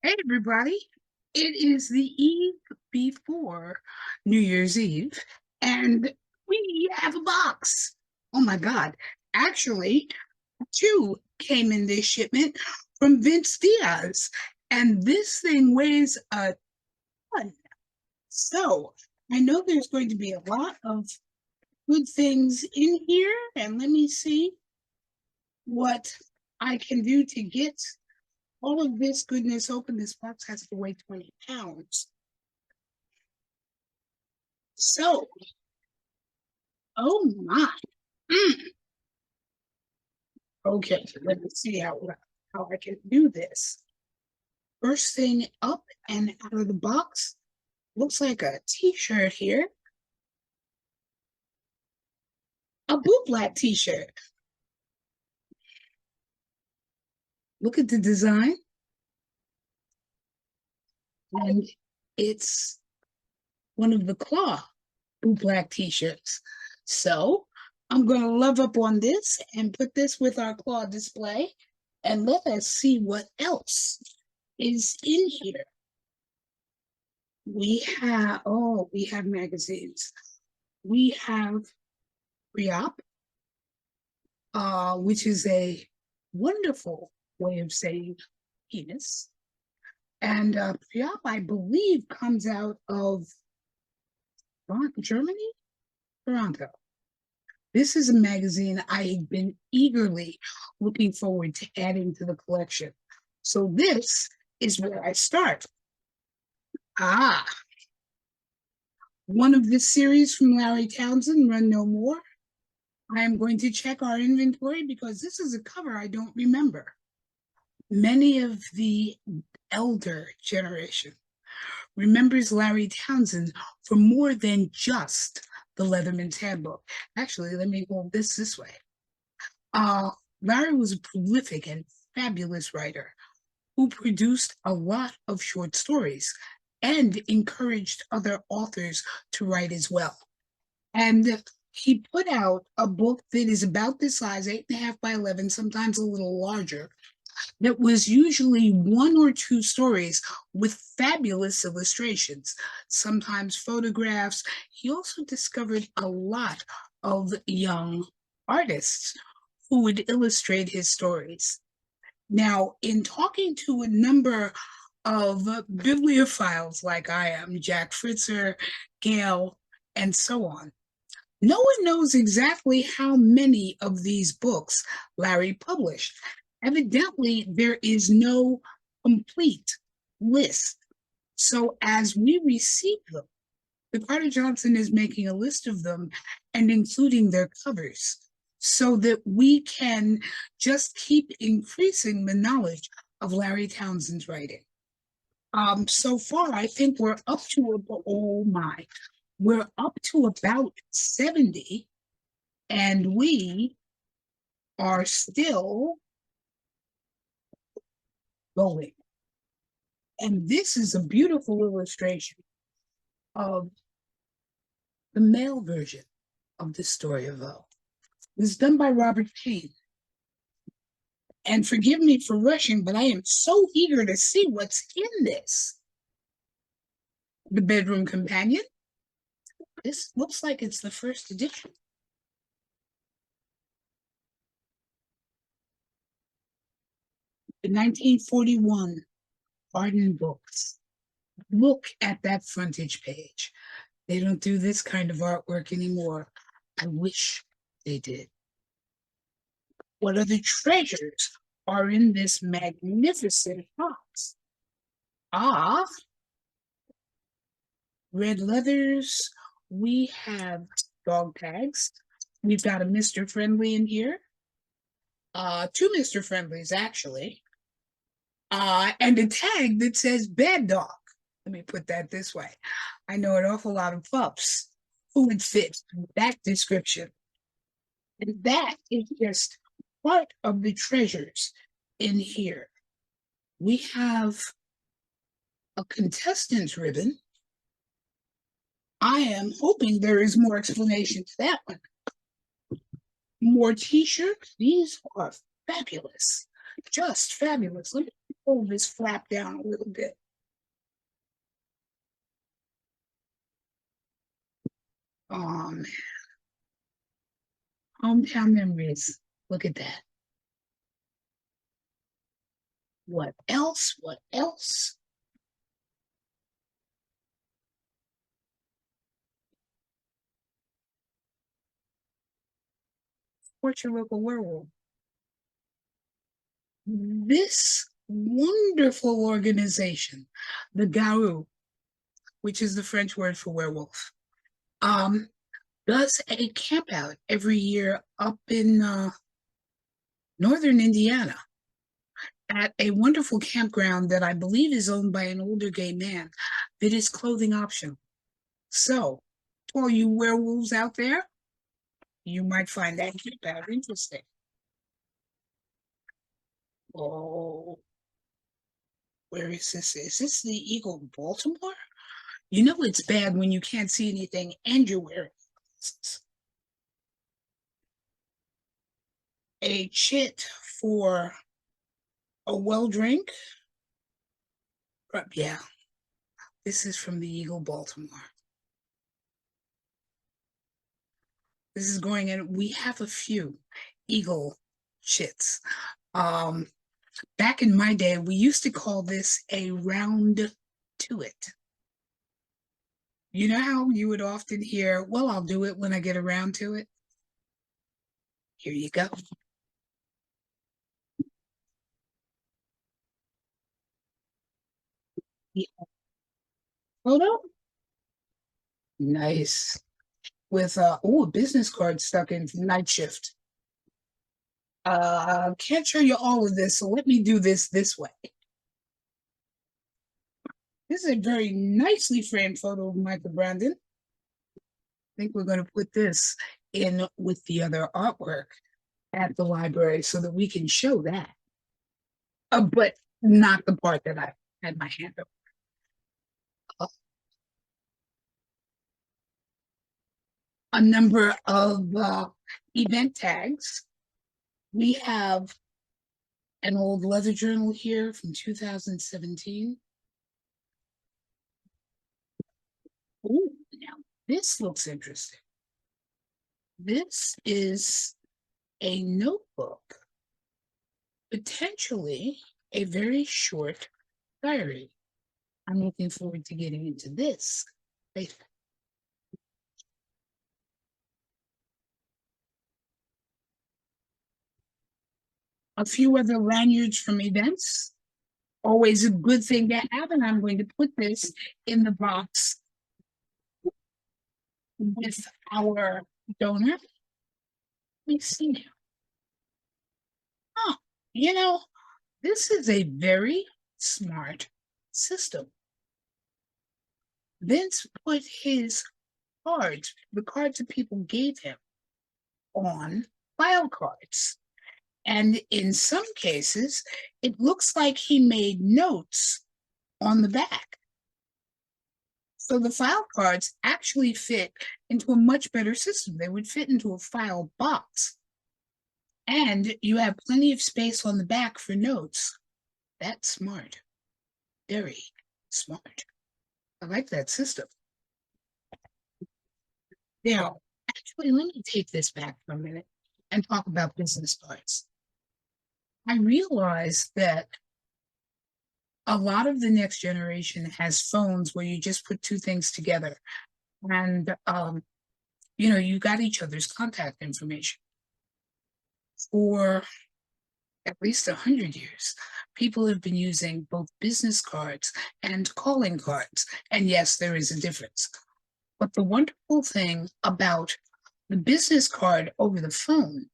Hey, everybody. It is the eve before New Year's Eve, and we have a box. Oh my God. Actually, two came in this shipment from Vince Diaz, and this thing weighs a ton. So I know there's going to be a lot of good things in here, and let me see what I can do to get all of this goodness open. This box has to weigh 20 pounds. So, oh my. Mm. Okay, let me see how I can do this. First thing up and out of the box, looks like a t-shirt here. A bootleg t-shirt. Look at the design. And it's one of the claw bootleg t-shirts. So I'm going to love up on this and put this with our claw display and let us see what else is in here. We have magazines. We have pre-op, which is a wonderful way of saying penis. And pre-op, I believe, comes out of Germany, Toronto. This is a magazine I've been eagerly looking forward to adding to the collection. So this is where I start. One of this series from Larry Townsend, Run No More. I am going to check our inventory because this is a cover I don't remember. Many of the elder generation remembers Larry Townsend for more than just the Leatherman's Handbook. Actually, let me hold this way. Larry was a prolific and fabulous writer who produced a lot of short stories and encouraged other authors to write as well. And he put out a book that is about this size, 8.5 by 11, sometimes a little larger, that was usually one or two stories with fabulous illustrations, sometimes photographs. He also discovered a lot of young artists who would illustrate his stories. Now, in talking to a number of bibliophiles like I am, Jack Fritzer, Gail, and so on, no one knows exactly how many of these books Larry published. Evidently, there is no complete list. So as we receive them, the Carter Johnson is making a list of them and including their covers so that we can just keep increasing the knowledge of Larry Townsend's writing. So far, I think we're up to, we're up to about 70, and we are still going. And this is a beautiful illustration of the male version of the story of O. It was done by Robert Payne. And forgive me for rushing, but I am so eager to see what's in this. The Bedroom Companion. This looks like it's the first edition. The 1941 Arden Books. Look at that frontage page. They don't do this kind of artwork anymore. I wish they did. What other treasures are in this magnificent box? Red leathers. We have dog tags. We've got a Mr. Friendly in here. Two Mr. Friendlies, actually. And a tag that says bad dog. Let me put that this way. I know an awful lot of pups who would fit that description. And that is just part of the treasures in here. We have a contestant's ribbon. I am hoping there is more explanation to that one. More t-shirts. These are fabulous. Just fabulous. Let me Hold this flap down a little bit. Man. Hometown memories. Look at that. What else? What else? What's your local werewolf? This wonderful organization, the Garou, which is the French word for werewolf, um, does a camp out every year up in northern Indiana at a wonderful campground that I believe is owned by an older gay man that is clothing optional. So, to all you werewolves out there, you might find that camp out interesting. Oh, where is this? Is this the Eagle Baltimore? You know it's bad when you can't see anything and you're wearing glasses. A chit for a well drink. Yeah, this is from the Eagle Baltimore. This is going in. We have a few Eagle chits. Um, Back in my day, we used to call this a round to it. You know how you would often hear, well, I'll do it when I get around to it? Here you go. Yeah. Photo? Nice. With a business card stuck in night shift. Can't show you all of this, so let me do this way. This is a very nicely framed photo of Michael Brandon. I think we're going to put this in with the other artwork at the library so that we can show that. But not the part that I had my hand up. A number of event tags. We have an old leather journal here from 2017. Oh, now this looks interesting. This is a notebook, potentially a very short diary. I'm looking forward to getting into this later. A few other lanyards from events. Always a good thing to have, and I'm going to put this in the box with our donor. Let me see now. Oh, you know, this is a very smart system. Vince put his cards, the cards that people gave him, on file cards. And in some cases, it looks like he made notes on the back. So the file cards actually fit into a much better system. They would fit into a file box. And you have plenty of space on the back for notes. That's smart. Very smart. I like that system. Now, actually, let me take this back for a minute and talk about business cards. I realize that a lot of the next generation has phones where you just put two things together and you got each other's contact information. For at least 100 years, people have been using both business cards and calling cards. And yes, there is a difference. But the wonderful thing about the business card over the phone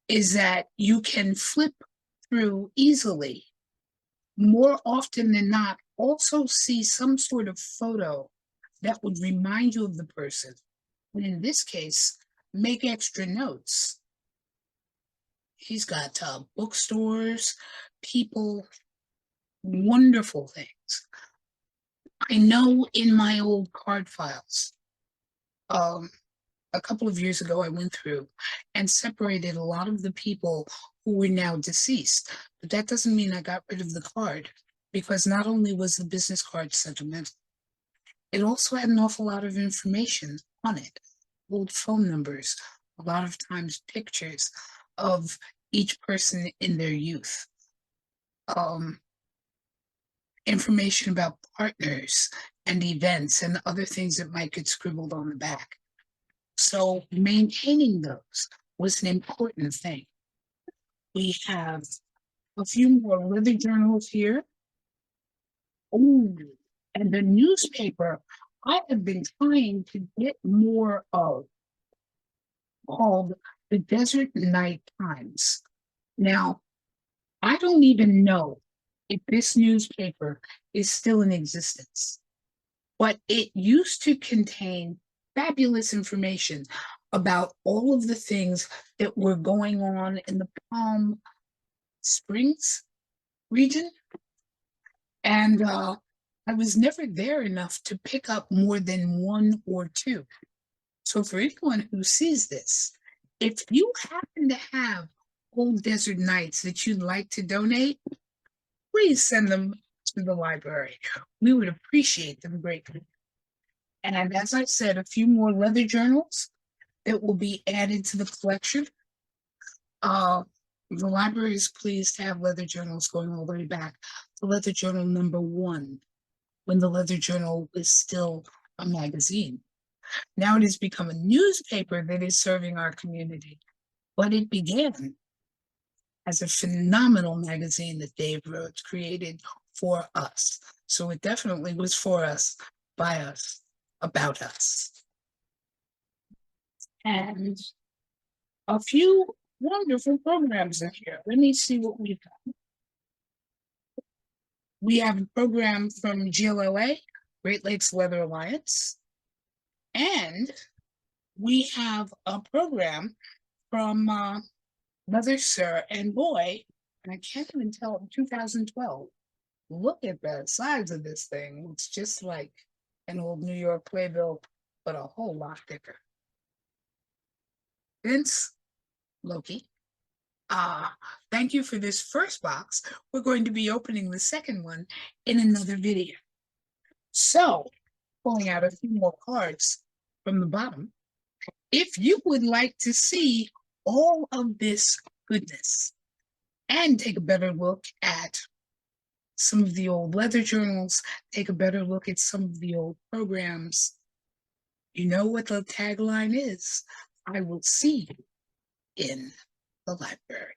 is that you can flip through easily. More often than not, also see some sort of photo that would remind you of the person. And in this case, make extra notes. He's got bookstores, people, wonderful things. I know in my old card files, a couple of years ago, I went through and separated a lot of the people who were now deceased. But that doesn't mean I got rid of the card, because not only was the business card sentimental, it also had an awful lot of information on it, old phone numbers, a lot of times pictures of each person in their youth, um, information about partners and events and other things that might get scribbled on the back. So maintaining those was an important thing. We have a few more leather journals here. Oh, and the newspaper I have been trying to get more of, called the Desert Night Times. Now, I don't even know if this newspaper is still in existence, but it used to contain fabulous information about all of the things that were going on in the Palm Springs region. And I was never there enough to pick up more than one or two. So for anyone who sees this, if you happen to have old desert nights that you'd like to donate, please send them to the library. We would appreciate them greatly. And as I said, a few more leather journals that will be added to the collection. The library is pleased to have leather journals going all the way back to leather journal #1, when the leather journal is still a magazine. Now it has become a newspaper that is serving our community, but it began as a phenomenal magazine that Dave Rhodes created for us. So it definitely was for us, by us, about us. And a few wonderful programs in here. Let me see what we've got. We have a program from GLLA, Great Lakes Leather Alliance, and we have a program from Mother, Sir, and Boy, and I can't even tell, 2012. Look at the size of this thing. It's just like an old New York playbill, but a whole lot thicker. Vince, Loki, thank you for this first box. We're going to be opening the second one in another video. So, pulling out a few more cards from the bottom, if you would like to see all of this goodness and take a better look at some of the old leather journals, take a better look at some of the old programs, you know what the tagline is: I will see you in the library.